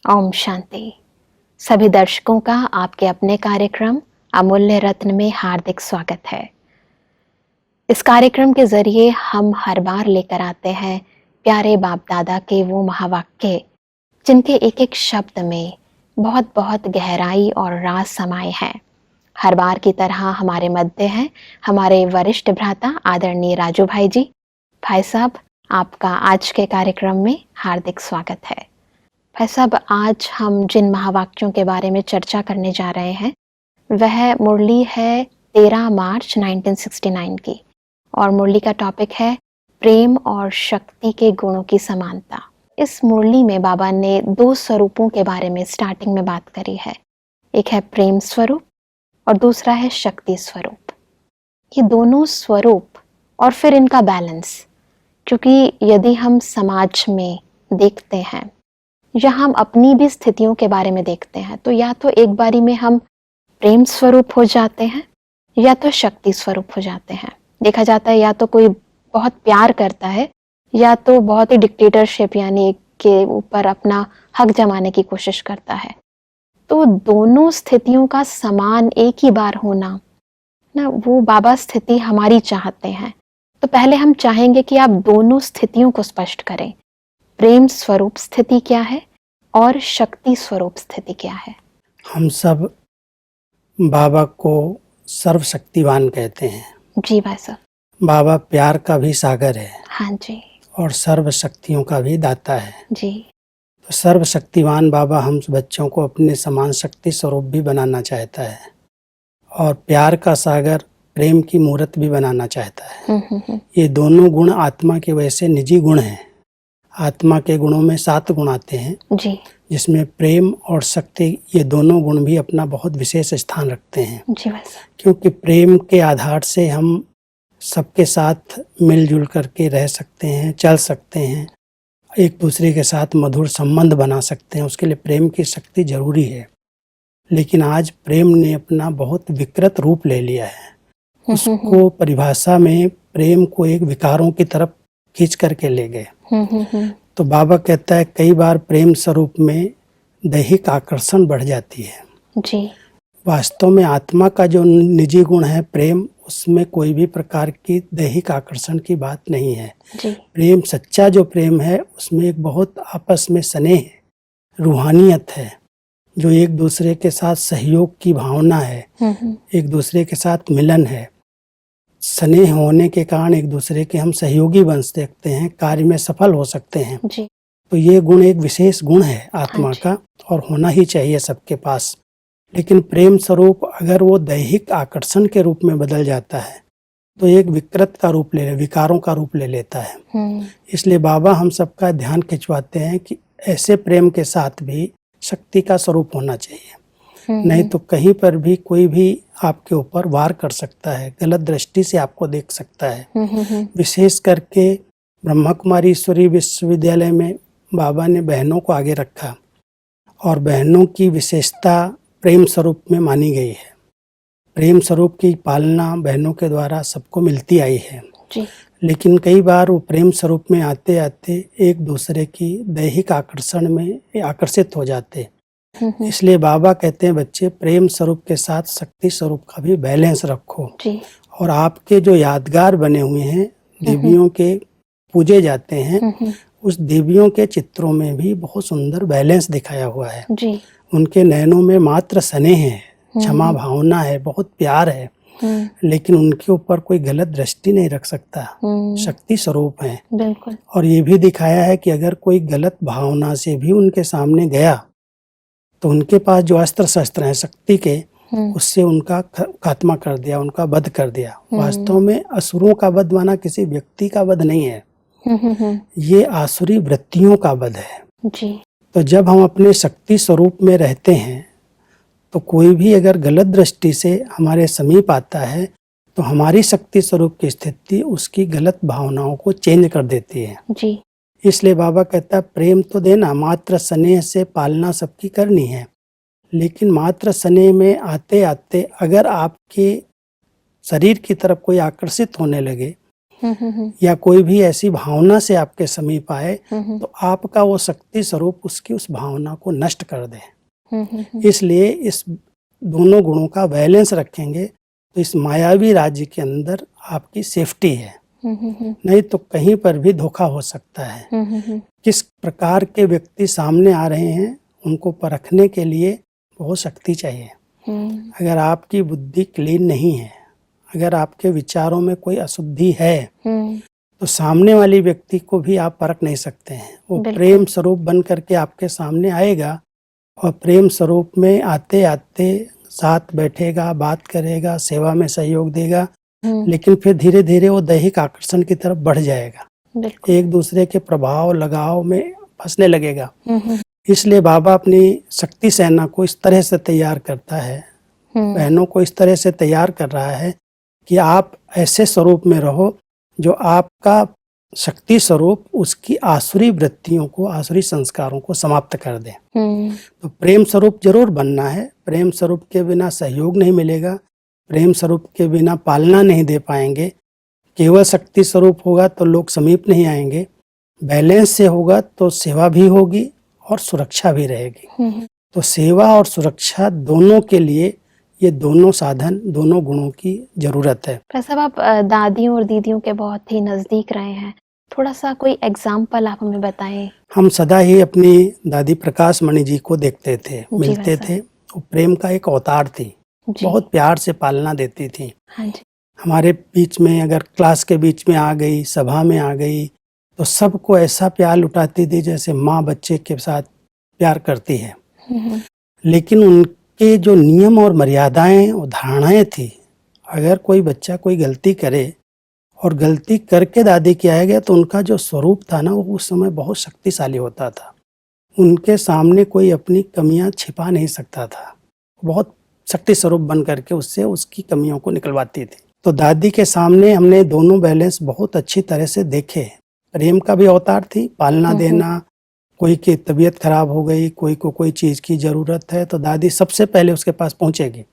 ओम शांति। सभी दर्शकों का आपके अपने कार्यक्रम अमूल्य रत्न में हार्दिक स्वागत है। इस कार्यक्रम के जरिए हम हर बार लेकर आते हैं प्यारे बाप दादा के वो महावाक्य जिनके एक एक शब्द में बहुत बहुत गहराई और राज समाये हैं। हर बार की तरह हमारे मध्य हैं हमारे वरिष्ठ भ्राता आदरणीय राजू भाई जी। भाई साहब, आपका आज के कार्यक्रम में हार्दिक स्वागत है। भाई साहब, आज हम जिन महावाक्यों के बारे में चर्चा करने जा रहे हैं वह मुरली है 13 मार्च 1969 की, और मुरली का टॉपिक है प्रेम और शक्ति के गुणों की समानता। इस मुरली में बाबा ने दो स्वरूपों के बारे में स्टार्टिंग में बात करी है। एक है प्रेम स्वरूप और दूसरा है शक्ति स्वरूप। ये दोनों स्वरूप और फिर इनका बैलेंस, क्योंकि यदि हम समाज में देखते हैं या हम अपनी भी स्थितियों के बारे में देखते हैं तो या तो एक बारी में हम प्रेम स्वरूप हो जाते हैं या तो शक्ति स्वरूप हो जाते हैं। देखा जाता है या तो कोई बहुत प्यार करता है या तो बहुत ही डिक्टेटरशिप यानी के ऊपर अपना हक जमाने की कोशिश करता है। तो दोनों स्थितियों का समान एक ही बार होना ना, वो बाबा स्थिति हमारी चाहते हैं। तो पहले हम चाहेंगे कि आप दोनों स्थितियों को स्पष्ट करें। प्रेम स्वरूप स्थिति क्या है और शक्ति स्वरूप स्थिति क्या है? हम सब बाबा को सर्वशक्तिवान कहते हैं। जी भाई साहब। बाबा प्यार का भी सागर है। हाँ जी। और सर्वशक्तियों का भी दाता है जी। तो सर्वशक्तिवान बाबा हम बच्चों को अपने समान शक्ति स्वरूप भी बनाना चाहता है और प्यार का सागर प्रेम की मूर्त भी बनाना चाहता है। ये दोनों गुण आत्मा के वैसे निजी गुण हैं। आत्मा के गुणों में 7 गुण आते हैं जी, जिसमें प्रेम और शक्ति ये दोनों गुण भी अपना बहुत विशेष स्थान रखते हैं। जी भाई साहब। क्योंकि प्रेम के आधार से हम सबके साथ मिलजुल करके रह सकते हैं, चल सकते हैं, एक दूसरे के साथ मधुर संबंध बना सकते हैं। उसके लिए प्रेम की शक्ति जरूरी है। लेकिन आज प्रेम ने अपना बहुत विकृत रूप ले लिया है। उसको परिभाषा में प्रेम को एक विकारों की तरफ खींच करके ले गए। तो बाबा कहता है कई बार प्रेम स्वरूप में दैहिक आकर्षण बढ़ जाती है। जी। वास्तव में आत्मा का जो निजी गुण है प्रेम, उसमें कोई भी प्रकार की दैहिक आकर्षण की बात नहीं है। जी। प्रेम, सच्चा जो प्रेम है उसमें एक बहुत आपस में स्नेह, रूहानियत है, जो एक दूसरे के साथ सहयोग की भावना है, एक दूसरे के साथ मिलन है। स्नेह होने के कारण एक दूसरे के हम सहयोगी बन सकते हैं, कार्य में सफल हो सकते हैं। जी। तो ये गुण एक विशेष गुण है आत्मा का और होना ही चाहिए सबके पास। लेकिन प्रेम स्वरूप अगर वो दैहिक आकर्षण के रूप में बदल जाता है तो एक विकृत का रूप विकारों का रूप ले लेता है। इसलिए बाबा हम सबका ध्यान खिंचवाते हैं कि ऐसे प्रेम के साथ भी शक्ति का स्वरूप होना चाहिए। नहीं तो कहीं पर भी कोई भी आपके ऊपर वार कर सकता है, गलत दृष्टि से आपको देख सकता है। विशेष करके ब्रह्मा कुमारी ईश्वरी विश्वविद्यालय में बाबा ने बहनों को आगे रखा और बहनों की विशेषता प्रेम स्वरूप में मानी गई है। प्रेम स्वरूप की पालना बहनों के द्वारा सबको मिलती आई है। जी। लेकिन कई बार वो प्रेम स्वरूप में आते आते एक दूसरे की दैहिक आकर्षण में आकर्षित हो जाते। इसलिए बाबा कहते हैं बच्चे प्रेम स्वरूप के साथ शक्ति स्वरूप का भी बैलेंस रखो। जी। और आपके जो यादगार बने हुए हैं, देवियों के पूजे जाते हैं, उस देवियों के चित्रों में भी बहुत सुंदर बैलेंस दिखाया हुआ है। जी। उनके नयनों में मात्र स्नेह है, क्षमा भावना है, बहुत प्यार है, लेकिन उनके ऊपर कोई गलत दृष्टि नहीं रख सकता। शक्ति स्वरूप है। बिल्कुल। और ये भी दिखाया है कि अगर कोई गलत भावना से भी उनके सामने गया तो उनके पास जो अस्त्र शस्त्र हैं शक्ति के, उससे उनका खात्मा कर दिया, उनका वध कर दिया। वास्तव में असुरों का वध माना किसी व्यक्ति का वध नहीं है, ये आसुरी वृत्तियों का वध है। जी। तो जब हम अपने शक्ति स्वरूप में रहते हैं तो कोई भी अगर गलत दृष्टि से हमारे समीप आता है तो हमारी शक्ति स्वरूप की स्थिति उसकी गलत भावनाओं को चेंज कर देती है। जी। इसलिए बाबा कहता है प्रेम तो देना, मात्र स्नेह से पालना सबकी करनी है। लेकिन मात्र स्नेह में आते आते अगर आपके शरीर की तरफ कोई आकर्षित होने लगे या कोई भी ऐसी भावना से आपके समीप आए तो आपका वो शक्ति स्वरूप उसकी उस भावना को नष्ट कर दे। इसलिए इस दोनों गुणों का बैलेंस रखेंगे तो इस मायावी राज्य के अंदर आपकी सेफ्टी है, नहीं तो कहीं पर भी धोखा हो सकता है। किस प्रकार के व्यक्ति सामने आ रहे हैं उनको परखने के लिए बहुत शक्ति चाहिए। अगर आपकी बुद्धि क्लीन नहीं है, अगर आपके विचारों में कोई अशुद्धि है तो सामने वाली व्यक्ति को भी आप परख नहीं सकते हैं। वो प्रेम स्वरूप बन करके आपके सामने आएगा और प्रेम स्वरूप में आते आते साथ बैठेगा, बात करेगा, सेवा में सहयोग देगा, लेकिन फिर धीरे धीरे वो दैहिक आकर्षण की तरफ बढ़ जाएगा, एक दूसरे के प्रभाव लगाव में फंसने लगेगा। इसलिए बाबा अपनी शक्ति सेना को इस तरह से तैयार करता है, बहनों को इस तरह से तैयार कर रहा है कि आप ऐसे स्वरूप में रहो जो आपका शक्ति स्वरूप उसकी आसुरी वृत्तियों को, आसुरी संस्कारों को समाप्त कर दे। तो प्रेम स्वरूप जरूर बनना है। प्रेम स्वरूप के बिना सहयोग नहीं मिलेगा, प्रेम स्वरूप के बिना पालना नहीं दे पाएंगे। केवल शक्ति स्वरूप होगा तो लोग समीप नहीं आएंगे। बैलेंस से होगा तो सेवा भी होगी और सुरक्षा भी रहेगी। तो सेवा और सुरक्षा दोनों के लिए ये दोनों साधन, दोनों गुणों की जरूरत है। प्रसाद, आप दादियों और दीदियों के बहुत ही नजदीक रहे हैं, थोड़ा सा कोई एग्जाम्पल आप हमें बताएं। हम सदा ही अपनी दादी प्रकाश मणि जी को देखते थे, मिलते थे। वो प्रेम का एक अवतार थी, बहुत प्यार से पालना देती थी। हमारे बीच में अगर क्लास के बीच में आ गई, सभा में आ गई तो सबको ऐसा प्यार लुटाती थी जैसे माँ बच्चे के साथ प्यार करती है। लेकिन उनके जो नियम और मर्यादाएं और धारणाएं थी, अगर कोई बच्चा कोई गलती करे और गलती करके दादी के आएगा तो उनका जो स्वरूप था ना, वो उस समय बहुत शक्तिशाली होता था। उनके सामने कोई अपनी कमियां छिपा नहीं सकता था, बहुत शक्ति स्वरूप बन करके उससे उसकी कमियों को निकलवाती थी। तो दादी के सामने हमने दोनों बैलेंस बहुत अच्छी तरह से देखे। प्रेम का भी अवतार थी, पालना देना, कोई की तबीयत खराब हो गई, कोई को कोई चीज की जरूरत है तो दादी सबसे पहले उसके पास पहुंचेगी,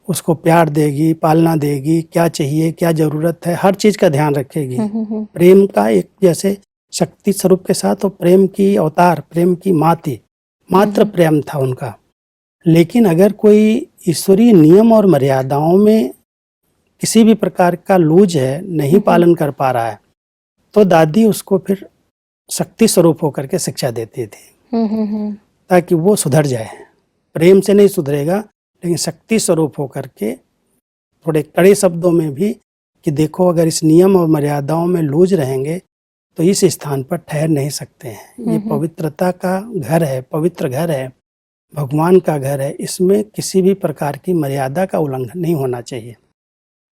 उसको प्यार देगी, पालना देगी, क्या चाहिए, क्या जरूरत है, हर चीज का ध्यान रखेगी। प्रेम का एक जैसे शक्ति स्वरूप के साथ वो प्रेम की अवतार, प्रेम की माँ थी, मात्र प्रेम था उनका। लेकिन अगर कोई ईश्वरीय नियम और मर्यादाओं में किसी भी प्रकार का लूज है, नहीं पालन कर पा रहा है, तो दादी उसको फिर शक्ति स्वरूप होकर के शिक्षा देती थी ताकि वो सुधर जाए। प्रेम से नहीं सुधरेगा, लेकिन शक्ति स्वरूप होकर के थोड़े कड़े शब्दों में भी कि देखो अगर इस नियम और मर्यादाओं में लूज रहेंगे तो इस स्थान पर ठहर नहीं सकते हैं। ये पवित्रता का घर है, पवित्र घर है, भगवान का घर है, इसमें किसी भी प्रकार की मर्यादा का उल्लंघन नहीं होना चाहिए।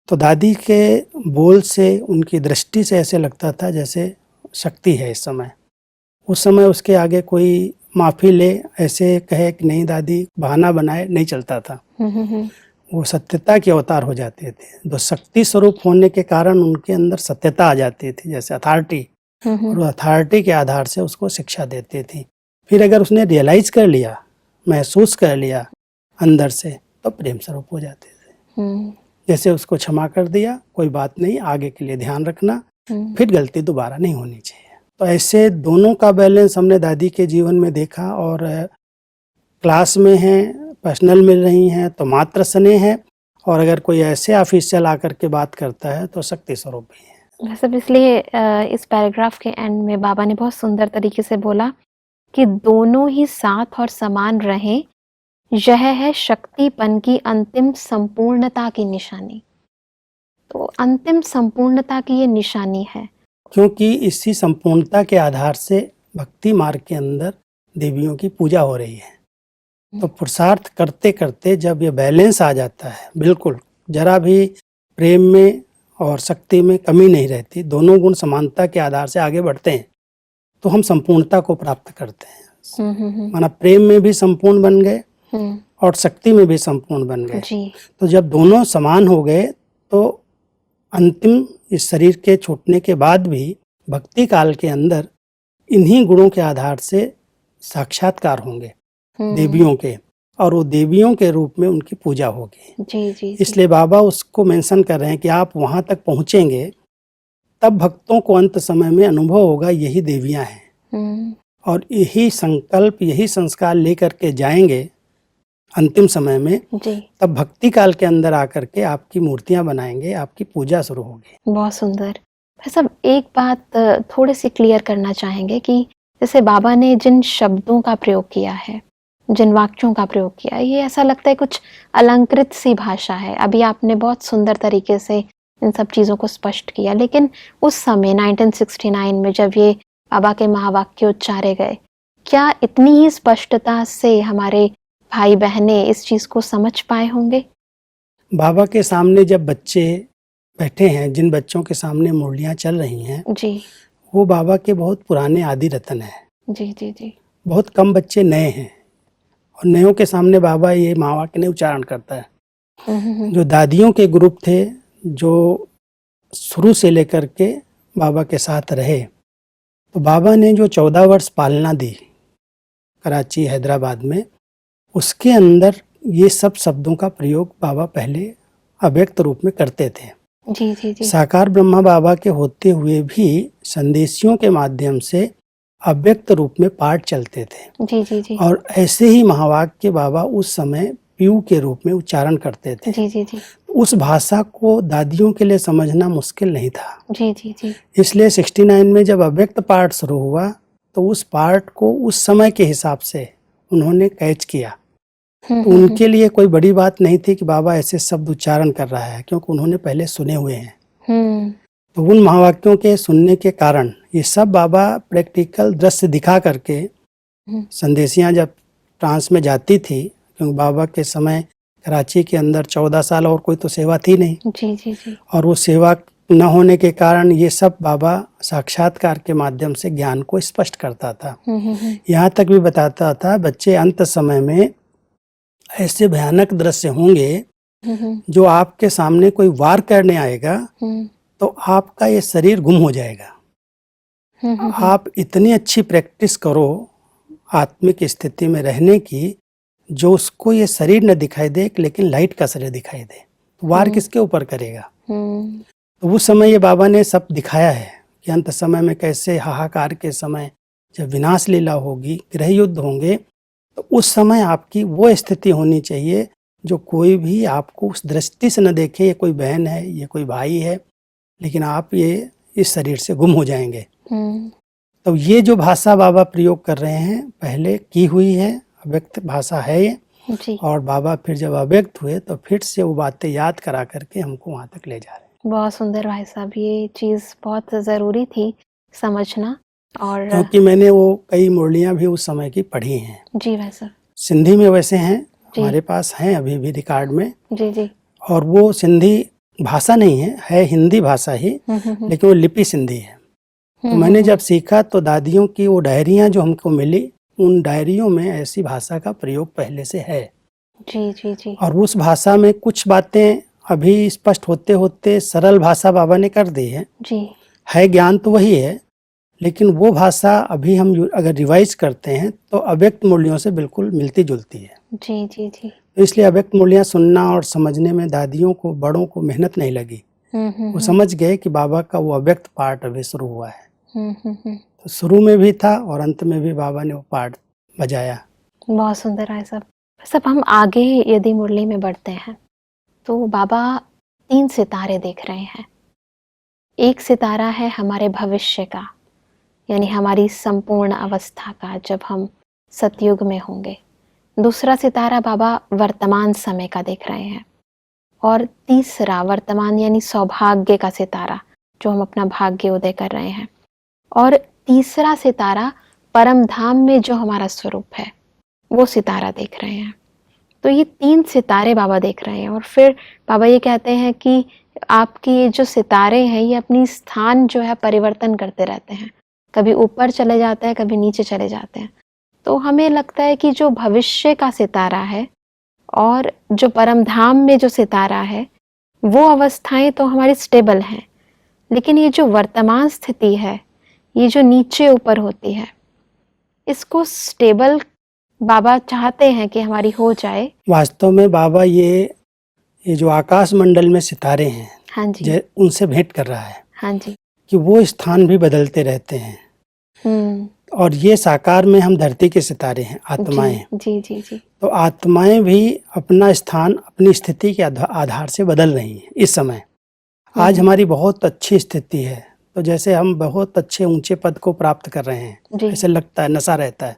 तो दादी के बोल से, उनकी दृष्टि से ऐसे लगता था जैसे शक्ति है इस समय। उस समय उसके आगे कोई माफी ले, ऐसे कहे कि नहीं दादी, बहाना बनाए, नहीं चलता था। वो सत्यता के अवतार हो जाते थे। तो शक्ति स्वरूप होने के कारण उनके अंदर सत्यता आ जाती थी, जैसे अथॉरिटी, और अथॉरिटी के आधार से उसको शिक्षा देती थी। फिर अगर उसने रियलाइज कर लिया, महसूस कर लिया अंदर से, तो प्रेम स्वरूप हो जाते थे। जैसे उसको क्षमा कर दिया, कोई बात नहीं, आगे के लिए ध्यान रखना, फिर गलती दोबारा नहीं होनी चाहिए। तो ऐसे दोनों का बैलेंस हमने दादी के जीवन में देखा। और क्लास में हैं, पर्सनल मिल रही हैं तो मात्र स्नेह है, और अगर कोई ऐसे ऑफिशियल आकर के बात करता है तो शक्ति स्वरूप भी है। वैसे इसलिए इस पैराग्राफ के एंड में बाबा ने बहुत सुंदर तरीके से बोला कि दोनों ही साथ और समान रहें, यह है शक्तिपन की अंतिम संपूर्णता की निशानी। तो अंतिम संपूर्णता की ये निशानी है, क्योंकि इसी संपूर्णता के आधार से भक्ति मार्ग के अंदर देवियों की पूजा हो रही है। तो पुरुषार्थ करते करते जब ये बैलेंस आ जाता है, बिल्कुल जरा भी प्रेम में और शक्ति में कमी नहीं रहती, दोनों गुण समानता के आधार से आगे बढ़ते हैं, तो हम संपूर्णता को प्राप्त करते हैं। माना प्रेम में भी संपूर्ण बन गए और शक्ति में भी संपूर्ण बन गए। तो जब दोनों समान हो गए तो अंतिम इस शरीर के छूटने के बाद भी भक्ति काल के अंदर इन्हीं गुणों के आधार से साक्षात्कार होंगे देवियों के, और वो देवियों के रूप में उनकी पूजा होगी। जी। इसलिए बाबा उसको मेंशन कर रहे हैं कि आप वहां तक पहुंचेंगे तब भक्तों को अंत समय में अनुभव होगा यही देवियां हैं, और यही संकल्प, यही संस्कार लेकर के जाएंगे अंतिम समय में जी। तब भक्ति काल के अंदर आकर के आपकी मूर्तियां बनाएंगे, आपकी पूजा शुरू होगी। बहुत सुंदर। भाई साहब, एक बात थोड़ी सी क्लियर करना चाहेंगे कि जैसे बाबा ने जिन शब्दों का प्रयोग किया है, जिन वाक्यों का प्रयोग किया है, ये ऐसा लगता है कुछ अलंकृत सी भाषा है। अभी आपने बहुत सुंदर तरीके से इन सब चीज़ों को स्पष्ट किया, लेकिन उस समय 1969 में जब ये बाबा के महावाक्य उच्चारे गए, क्या इतनी ही स्पष्टता से हमारे भाई बहनें इस चीज़ को समझ पाए होंगे? बाबा के सामने जब बच्चे बैठे हैं, जिन बच्चों के सामने मुरलियां चल रही हैं, जी वो बाबा के बहुत पुराने आदि रतन हैं। जी जी जी। बहुत कम बच्चे नए हैं, और नयों के सामने बाबा ये महावाक्य नहीं उच्चारण करता है। जो दादियों के ग्रुप थे, जो शुरू से लेकर के बाबा के साथ रहे, तो बाबा ने जो 14 वर्ष पालना दी कराची, हैदराबाद में, उसके अंदर ये सब शब्दों का प्रयोग बाबा पहले अव्यक्त रूप में करते थे। जी जी जी। साकार ब्रह्मा बाबा के होते हुए भी संदेशियों के माध्यम से अव्यक्त रूप में पाठ चलते थे। जी जी जी। और ऐसे ही महावाक्य बाबा उस समय पीयू के रूप में उच्चारण करते थे। जी जी जी। उस भाषा को दादियों के लिए समझना मुश्किल नहीं था। जी जी जी। इसलिए 69 में जब अव्यक्त पाठ शुरू हुआ तो उस पाठ को उस समय के हिसाब से उन्होंने कैच किया। तो उनके लिए कोई बड़ी बात नहीं थी कि बाबा ऐसे शब्द उच्चारण कर रहा है, क्योंकि उन्होंने पहले सुने हुए हैं। तो उन महावाक्यों के सुनने के कारण ये सब बाबा प्रैक्टिकल दृश्य दिखा करके, संदेशियां जब फ्रांस में जाती थी, क्योंकि बाबा के समय कराची के अंदर 14 साल और कोई तो सेवा थी नहीं। जी जी जी। और वो सेवा न होने के कारण ये सब बाबा साक्षात्कार के माध्यम से ज्ञान को स्पष्ट करता था। यहाँ तक भी बताता था, बच्चे अंत समय में ऐसे भयानक दृश्य होंगे, जो आपके सामने कोई वार करने आएगा तो आपका ये शरीर गुम हो जाएगा। आप इतनी अच्छी प्रैक्टिस करो आत्मिक स्थिति में रहने की, जो उसको ये शरीर न दिखाई दे, लेकिन लाइट का शरीर दिखाई दे, तो वार किसके ऊपर करेगा। तो उस समय ये बाबा ने सब दिखाया है कि अंत समय में कैसे हाहाकार के समय जब विनाश लीला होगी, गृह युद्ध होंगे, तो उस समय आपकी वो स्थिति होनी चाहिए जो कोई भी आपको उस दृष्टि से न देखे, ये कोई बहन है, ये कोई भाई है, लेकिन आप ये इस शरीर से गुम हो जाएंगे। तो ये जो भाषा बाबा प्रयोग कर रहे हैं पहले की हुई है, अव्यक्त भाषा है ये जी। और बाबा फिर जब अव्यक्त हुए तो फिर से वो बातें याद करा करके हमको वहाँ तक ले जा रहे हैं। बहुत सुंदर भाई साहब, ये चीज़ बहुत ज़रूरी थी समझना। और क्योंकि मैंने वो कई मुरलियाँ भी उस समय की पढ़ी हैं। जी भाई साहब। सिंधी में वैसे हैं, हमारे पास हैं अभी भी रिकॉर्ड में। जी जी। और वो सिंधी भाषा नहीं है हिंदी भाषा ही, लेकिन वो लिपि सिंधी है। तो मैंने जब सीखा तो दादियों की वो डायरियाँ जो हमको मिली, उन डायरियों में ऐसी भाषा का प्रयोग पहले से है। जी जी जी। और उस भाषा में कुछ बातें अभी स्पष्ट होते होते सरल भाषा बाबा ने कर दी है। जी। है ज्ञान तो वही है, लेकिन वो भाषा अभी हम अगर रिवाइज करते हैं तो अव्यक्त मूल्यों से बिल्कुल मिलती जुलती है। जी जी जी। तो इसलिए अव्यक्त मूल्यां सुनना और समझने में दादियों को, बड़ों को मेहनत नहीं लगी। वो समझ गए कि बाबा का वो अव्यक्त पाठ अभी शुरू हुआ है। तो शुरू में भी था और अंत में भी बाबा ने वो पाठ बजाया। बहुत सुंदर है सब। हम आगे यदि मुरली में बढ़ते हैं तो बाबा 3 सितारे देख रहे हैं। एक सितारा है हमारे भविष्य का, यानी हमारी संपूर्ण अवस्था का, जब हम सतयुग में होंगे। दूसरा सितारा बाबा वर्तमान समय का देख रहे हैं, और तीसरा वर्तमान यानी सौभाग्य का सितारा, जो हम अपना भाग्य उदय कर रहे हैं। और तीसरा सितारा परम धाम में जो हमारा स्वरूप है, वो सितारा देख रहे हैं। तो ये 3 सितारे बाबा देख रहे हैं। और फिर बाबा ये कहते हैं कि आपके ये जो सितारे हैं, ये अपनी स्थान जो है परिवर्तन करते रहते हैं, कभी ऊपर चले जाते हैं, कभी नीचे चले जाते हैं। तो हमें लगता है कि जो भविष्य का सितारा है और जो परम धाम में जो सितारा है, वो अवस्थाएं तो हमारी स्टेबल हैं, लेकिन ये जो वर्तमान स्थिति है, ये जो नीचे ऊपर होती है, इसको स्टेबल बाबा चाहते हैं कि हमारी हो जाए। वास्तव में बाबा ये जो आकाश मंडल में सितारे हैं, हाँ जी, उनसे भेंट कर रहा है। हाँ जी। कि वो स्थान भी बदलते रहते हैं। हम्म। और ये साकार में हम धरती के सितारे हैं, आत्माएं। जी जी जी। तो आत्माएं भी अपना स्थान अपनी स्थिति के आधार से बदल रही हैं इस समय। आज हमारी बहुत अच्छी स्थिति है, तो जैसे हम बहुत अच्छे ऊंचे पद को प्राप्त कर रहे हैं, जी। ऐसे लगता है, नशा रहता है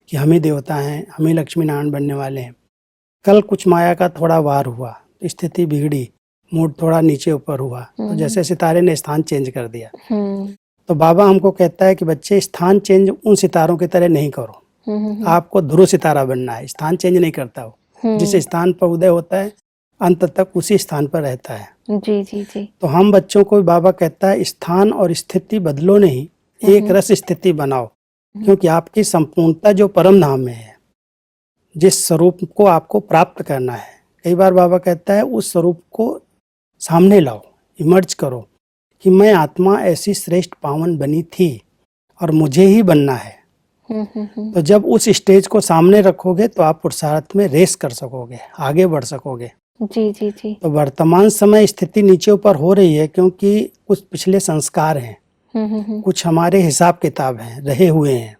कि हम ही देवता हैं, हम ही लक्ष्मी नारायण बनने वाले हैं। कल कुछ माया का थोड़ा वार हुआ, स्थिति बिगड़ी, मूड थोड़ा नीचे ऊपर हुआ, तो जैसे सितारे ने स्थान चेंज कर दिया। तो बाबा हमको कहता है कि बच्चे, स्थान चेंज उन सितारों की तरह नहीं करो। आपको ध्रुव सितारा बनना है, स्थान चेंज नहीं करता हो। जिस स्थान पर उदय होता है अंत तक उसी स्थान पर रहता है। जी जी जी। तो हम बच्चों को बाबा कहता है, स्थान और स्थिति बदलो नहीं, एक रस स्थिति बनाओ, क्योंकि आपकी संपूर्णता जो परम धाम में है, जिस स्वरूप को आपको प्राप्त करना है, कई बार बाबा कहता है उस स्वरूप को सामने लाओ, इमर्ज करो कि मैं आत्मा ऐसी श्रेष्ठ पावन बनी थी और मुझे ही बनना है। तो जब उस स्टेज को सामने रखोगे तो आप पुरुषार्थ में रेस कर सकोगे, आगे बढ़ सकोगे। जी जी जी। तो वर्तमान समय स्थिति नीचे ऊपर हो रही है क्योंकि कुछ पिछले संस्कार हैं, कुछ हमारे हिसाब किताब हैं, रहे हुए हैं।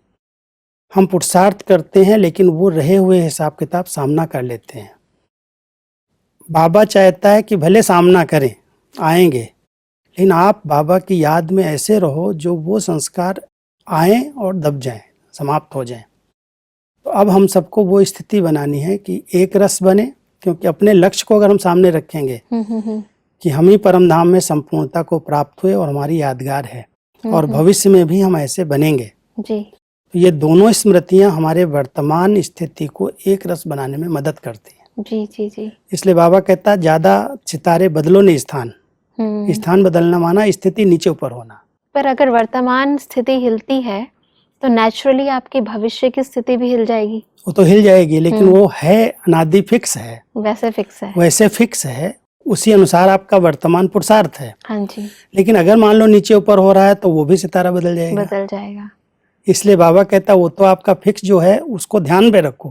हम पुरुषार्थ करते हैं लेकिन वो रहे हुए हिसाब किताब सामना कर लेते हैं। बाबा चाहता है कि भले सामना करें, आएंगे, लेकिन आप बाबा की याद में ऐसे रहो जो वो संस्कार आए और दब जाएं, समाप्त हो जाएं। तो अब हम सबको वो स्थिति बनानी है कि एक रस बने, क्योंकि अपने लक्ष्य को अगर हम सामने रखेंगे कि हम ही परम धाम में संपूर्णता को प्राप्त हुए और हमारी यादगार है, और भविष्य में भी हम ऐसे बनेंगे जी। तो ये दोनों स्मृतियां हमारे वर्तमान स्थिति को एक रस बनाने में मदद करती हैं। जी जी जी। इसलिए बाबा कहता है ज्यादा सितारे बदलो नहीं स्थान। स्थान बदलना माना स्थिति नीचे ऊपर होना। पर अगर वर्तमान स्थिति हिलती है तो नेचुरली आपकी भविष्य की स्थिति भी हिल जाएगी। वो तो हिल जाएगी, लेकिन वो है अनादि, फिक्स है, वैसे फिक्स है, उसी अनुसार आपका वर्तमान पुरुषार्थ है। हाँ जी। लेकिन अगर मान लो नीचे ऊपर हो रहा है तो वो भी सितारा बदल जाएगा। इसलिए बाबा कहता है वो तो आपका फिक्स जो है उसको ध्यान में रखो,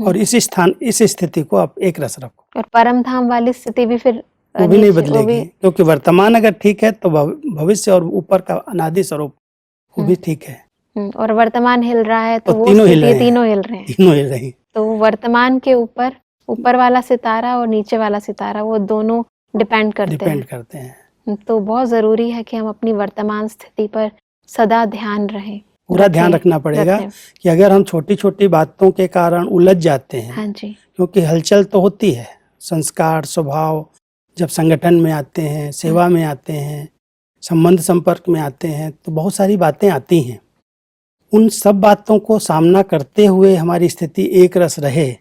और इस स्थिति को आप एक रस रखो। और परम धाम वाली स्थिति भी फिर वो भी नहीं बदलेगी, क्योंकि वर्तमान अगर ठीक है तो भविष्य और ऊपर का अनादि स्वरूप वो भी ठीक है। और वर्तमान हिल रहा है तो वो तीनों हिल रहे हैं। तो वर्तमान के ऊपर वाला सितारा और नीचे वाला सितारा वो दोनों डिपेंड करते हैं। तो बहुत जरूरी है कि हम अपनी वर्तमान स्थिति पर सदा ध्यान रहें, पूरा ध्यान रखना पड़ेगा कि अगर हम छोटी छोटी बातों के कारण उलझ जाते हैं। हाँ जी। क्योंकि हलचल तो होती है, संस्कार स्वभाव जब संगठन में आते हैं, सेवा में आते हैं, संबंध संपर्क में आते हैं, तो बहुत सारी बातें आती हैं। उन सब बातों को सामना करते हुए हमारी स्थिति एक रस रहे,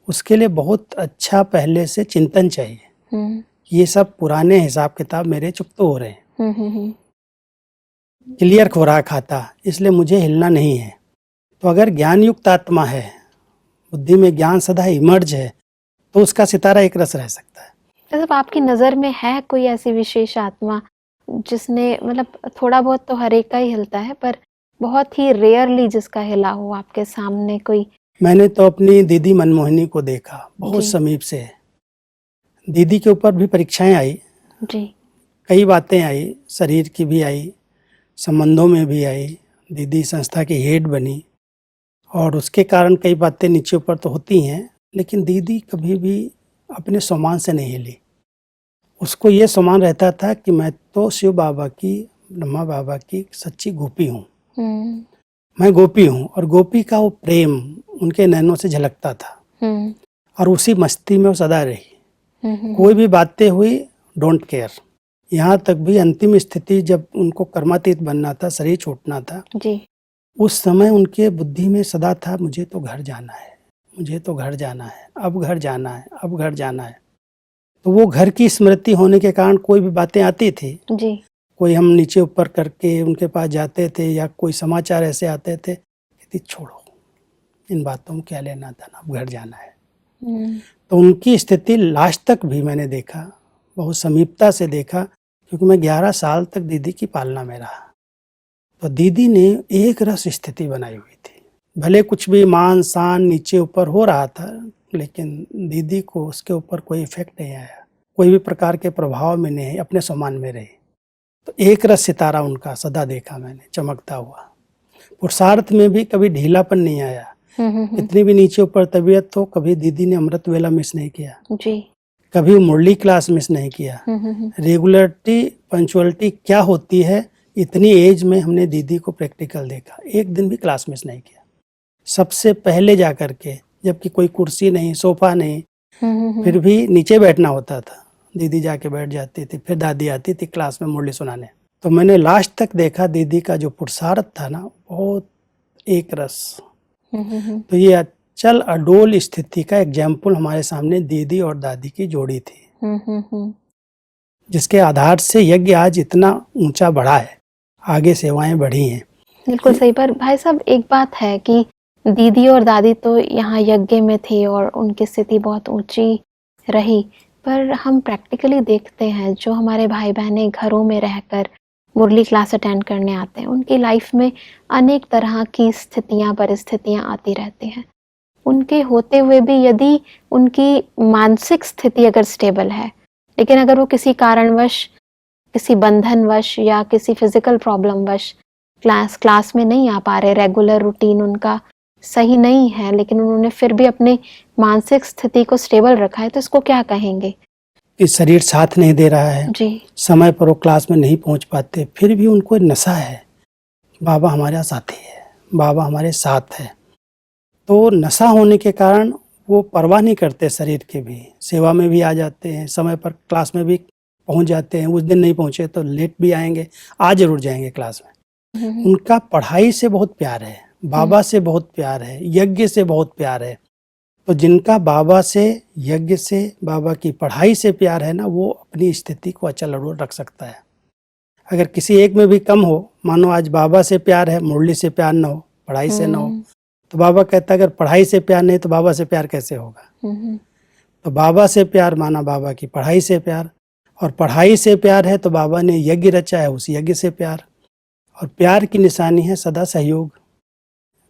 उसके लिए बहुत अच्छा पहले से चिंतन चाहिए। ये सब पुराने हिसाब किताब मेरे चुकतो हो रहे हैं, क्लियर हो रहा खाता, इसलिए मुझे हिलना नहीं है। तो अगर ज्ञान युक्त आत्मा है, बुद्धि में ज्ञान सदा इमर्ज है, तो उसका सितारा एक रस रह सकता है। तो आपकी नजर में है कोई ऐसी विशेष आत्मा जिसने, मतलब थोड़ा बहुत तो हर एक का ही हिलता है, पर बहुत ही रेयरली जिसका हिला हो आपके सामने कोई? मैंने तो अपनी दीदी मनमोहिनी को देखा बहुत समीप से। दीदी के ऊपर भी परीक्षाएं आई जी, कई बातें आई, शरीर की भी आई, संबंधों में भी आई। दीदी संस्था की हेड बनी और उसके कारण कई बातें नीचे ऊपर तो होती हैं, लेकिन दीदी कभी भी अपने सम्मान से नहीं हिली। उसको ये सम्मान रहता था कि मैं तो शिव बाबा की, ब्रह्मा बाबा की सच्ची गोपी हूँ, मैं गोपी हूँ। और गोपी का वो प्रेम उनके नैनों से झलकता था, और उसी मस्ती में वो सदा रही। कोई भी बातें हुई, डोंट केयर। यहाँ तक भी अंतिम स्थिति जब उनको कर्मातीत बनना था, शरीर छूटना था जी, उस समय उनके बुद्धि में सदा था मुझे तो घर जाना है, मुझे तो घर जाना है, अब घर जाना है, अब घर जाना है। तो वो घर की स्मृति होने के कारण कोई भी बातें आती थी जी, कोई हम नीचे ऊपर करके उनके पास जाते थे, या कोई समाचार ऐसे आते थे, कहती छोड़ो इन बातों में क्या लेना था ना, अब घर जाना है। तो उनकी स्थिति लास्ट तक भी मैंने देखा, बहुत समीपता से देखा, क्योंकि मैं 11 साल तक दीदी की पालना में रहा। तो दीदी ने एक रस स्थिति बनाई हुई थी, भले कुछ भी मान शान नीचे ऊपर हो रहा था, लेकिन दीदी को उसके ऊपर कोई इफेक्ट नहीं आया, कोई भी प्रकार के प्रभाव में नहीं, अपने सम्मान में रही। तो एक रस सितारा उनका सदा देखा मैंने चमकता हुआ। पुरुषार्थ में भी कभी ढीलापन नहीं आया। कितनी भी नीचे ऊपर तबीयत हो, कभी दीदी ने अमृत वेला मिस नहीं किया जी। कभी मुरली क्लास मिस नहीं किया। रेगुलरिटी पंचुअलिटी क्या होती है, इतनी एज में हमने दीदी को प्रैक्टिकल देखा। एक दिन भी क्लास मिस नहीं किया, सबसे पहले जा करके, जबकि कोई कुर्सी नहीं, सोफा नहीं, फिर भी नीचे बैठना होता था। दीदी जाके बैठ जाती थी, फिर दादी आती थी क्लास में मुरली सुनाने। तो मैंने लास्ट तक देखा दीदी का जो पुरुषार्थ था ना, बहुत एक रस। तो ये अचल अडोल स्थिति का एग्जाम्पल हमारे सामने दीदी और दादी की जोड़ी थी, जिसके आधार से यज्ञ आज इतना ऊंचा बढ़ा है, आगे सेवाएं बढ़ी हैं। बिल्कुल सही। पर भाई साहब, एक बात है कि दीदी और दादी तो यहाँ यज्ञ में थी और उनकी स्थिति बहुत ऊंची रही, पर हम प्रैक्टिकली देखते हैं जो हमारे भाई बहनें घरों में रहकर मुरली क्लास अटेंड करने आते हैं, उनकी लाइफ में अनेक तरह की स्थितियां, परिस्थितियां आती रहती हैं। उनके होते हुए भी यदि उनकी मानसिक स्थिति अगर स्टेबल है, लेकिन अगर वो किसी कारणवश, किसी बंधनवश या किसी फिजिकल प्रॉब्लमवश क्लास में नहीं आ पा रहे, रेगुलर रूटीन उनका सही नहीं है, लेकिन उन्होंने फिर भी अपने मानसिक स्थिति को स्टेबल रखा है, तो इसको क्या कहेंगे? कि शरीर साथ नहीं दे रहा है जी। समय पर वो क्लास में नहीं पहुंच पाते, फिर भी उनको नशा है, बाबा हमारा साथी है, बाबा हमारे साथ है। तो नशा होने के कारण वो परवाह नहीं करते शरीर के भी, सेवा में भी आ जाते हैं, समय पर क्लास में भी पहुंच जाते हैं। उस दिन नहीं पहुंचे तो लेट भी आएंगे, आज जरूर जाएंगे क्लास में। उनका पढ़ाई से बहुत प्यार है, बाबा से बहुत प्यार है, यज्ञ से बहुत प्यार है। तो जिनका बाबा से, यज्ञ से, बाबा की पढ़ाई से प्यार है ना, वो अपनी स्थिति को अचल अडोल रख सकता है। अगर किसी एक में भी कम हो, मानो आज बाबा से प्यार है, मुरली से प्यार ना हो, पढ़ाई से ना हो, तो बाबा कहता है अगर पढ़ाई से प्यार नहीं तो बाबा से प्यार कैसे होगा। तो बाबा से प्यार माना बाबा की पढ़ाई से प्यार, और पढ़ाई से प्यार है तो बाबा ने यज्ञ रचा है, उस यज्ञ से प्यार। और प्यार की निशानी है सदा सहयोग।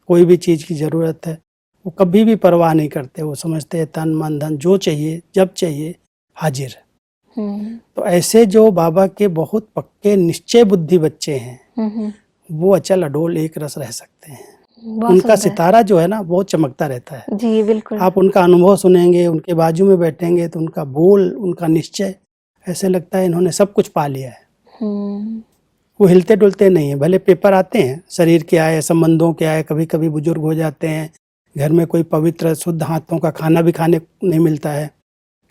कोई भी चीज़ की ज़रूरत है, वो कभी भी परवाह नहीं करते, वो समझते हैं तन मन धन जो चाहिए जब चाहिए हाजिर। तो ऐसे जो बाबा के बहुत पक्के निश्चय बुद्धि बच्चे हैं, वो अचल अडोल एक रस रह सकते हैं। उनका सितारा जो है ना, बहुत चमकता रहता है। जी बिल्कुल। आप उनका अनुभव सुनेंगे, उनके बाजू में बैठेंगे तो उनका बोल, उनका निश्चय, ऐसे लगता है इन्होंने सब कुछ पा लिया है। वो हिलते डुलते नहीं है। भले पेपर आते हैं, शरीर के आए, संबंधों के आए, कभी कभी बुजुर्ग हो जाते हैं, घर में कोई पवित्र शुद्ध हाथों का खाना भी खाने नहीं मिलता है,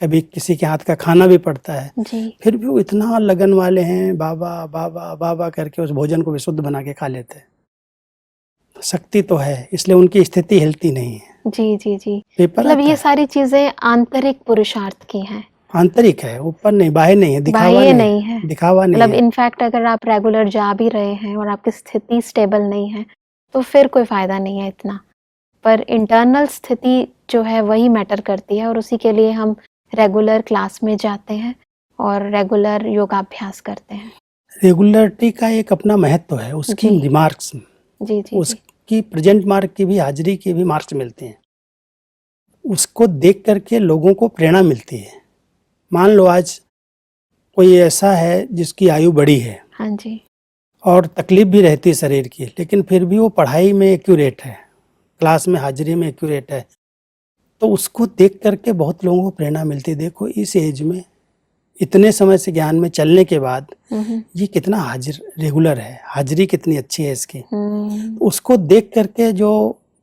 कभी किसी के हाथ का खाना भी पड़ता है, फिर भी वो इतना लगन वाले हैं, बाबा बाबा बाबा करके उस भोजन को भी शुद्ध बना के खा लेते हैं। शक्ति तो है, इसलिए उनकी स्थिति हिलती नहीं है। जी जी जी। पेपर मतलब ये सारी चीजें आंतरिक पुरुषार्थ की हैं, आंतरिक है, ऊपर नहीं, बाहर नहीं है, दिखावा नहीं है, दिखावा नहीं। मतलब इनफैक्ट अगर आप रेगुलर जा भी रहे हैं और आपकी स्थिति स्टेबल नहीं है तो फिर कोई फायदा नहीं है इतना, पर इंटरनल स्थिति जो है वही मैटर करती है, और उसी के लिए हम रेगुलर क्लास में जाते हैं और रेगुलर योगाभ्यास करते हैं। रेगुलरिटी का एक अपना महत्व है, उसकी मार्क्स, उसकी प्रेजेंट मार्क की भी, हाजिरी की भी मार्क्स मिलते हैं। उसको देख करके लोगों को प्रेरणा मिलती है। मान लो आज कोई ऐसा है जिसकी आयु बड़ी है, हाँ जी, और तकलीफ भी रहती है शरीर की, लेकिन फिर भी वो पढ़ाई में एक्यूरेट है, क्लास में हाजिरी में एक्यूरेट है, तो उसको देख करके बहुत लोगों को प्रेरणा मिलती है। देखो इस एज में, इतने समय से ज्ञान में चलने के बाद ये कितना हाजिर, रेगुलर है, हाजिरी कितनी अच्छी है इसकी। तो उसको देख करके जो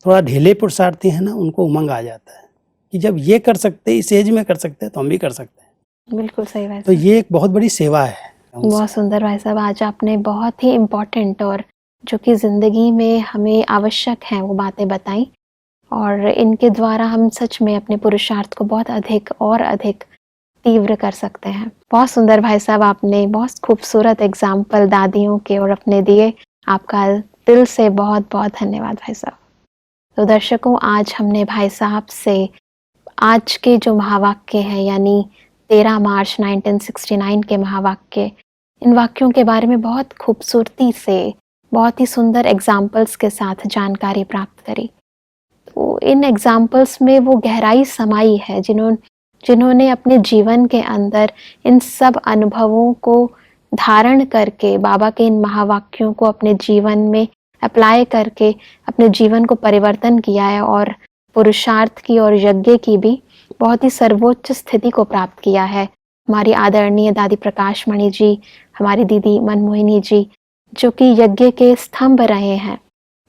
थोड़ा ढीले पुरुषार्थी है ना, उनको उमंग आ जाता है कि जब ये कर सकते, इस एज में कर सकते हैं, तो हम भी कर सकते हैं। बिल्कुल सही भाई। तो ये एक बहुत बड़ी सेवा है। बहुत सुंदर भाई साहब, आज आपने बहुत ही इम्पोर्टेंट और जो कि ज़िंदगी में हमें आवश्यक हैं वो बातें बताई, और इनके द्वारा हम सच में अपने पुरुषार्थ को बहुत अधिक और अधिक तीव्र कर सकते हैं। बहुत सुंदर भाई साहब, आपने बहुत खूबसूरत एग्जाम्पल दादियों के और अपने दिए, आपका दिल से बहुत बहुत धन्यवाद भाई साहब। तो दर्शकों, आज हमने भाई साहब से आज के जो महावाक्य हैं, यानी 13 मार्च 1969 के महावाक्य, इन वाक्यों के बारे में बहुत खूबसूरती से, बहुत ही सुंदर एग्जाम्पल्स के साथ जानकारी प्राप्त करी। तो इन एग्जाम्पल्स में वो गहराई समाई है जिन्होंने अपने जीवन के अंदर इन सब अनुभवों को धारण करके बाबा के इन महावाक्यों को अपने जीवन में अप्लाई करके अपने जीवन को परिवर्तन किया है और पुरुषार्थ की और यज्ञ की भी बहुत ही सर्वोच्च स्थिति को प्राप्त किया है। हमारी आदरणीय दादी प्रकाश मणि जी, हमारी दीदी मनमोहिनी जी, जो कि यज्ञ के स्तंभ रहे हैं,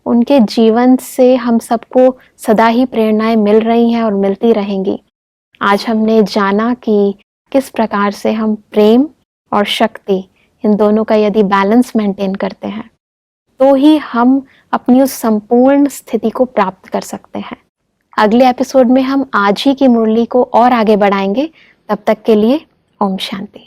उनके जीवन से हम सबको सदा ही प्रेरणाएं मिल रही हैं और मिलती रहेंगी। आज हमने जाना कि किस प्रकार से हम प्रेम और शक्ति इन दोनों का यदि बैलेंस मेंटेन करते हैं तो ही हम अपनी उस संपूर्ण स्थिति को प्राप्त कर सकते हैं। अगले एपिसोड में हम आज ही की मुरली को और आगे बढ़ाएंगे। तब तक के लिए ओम शांति।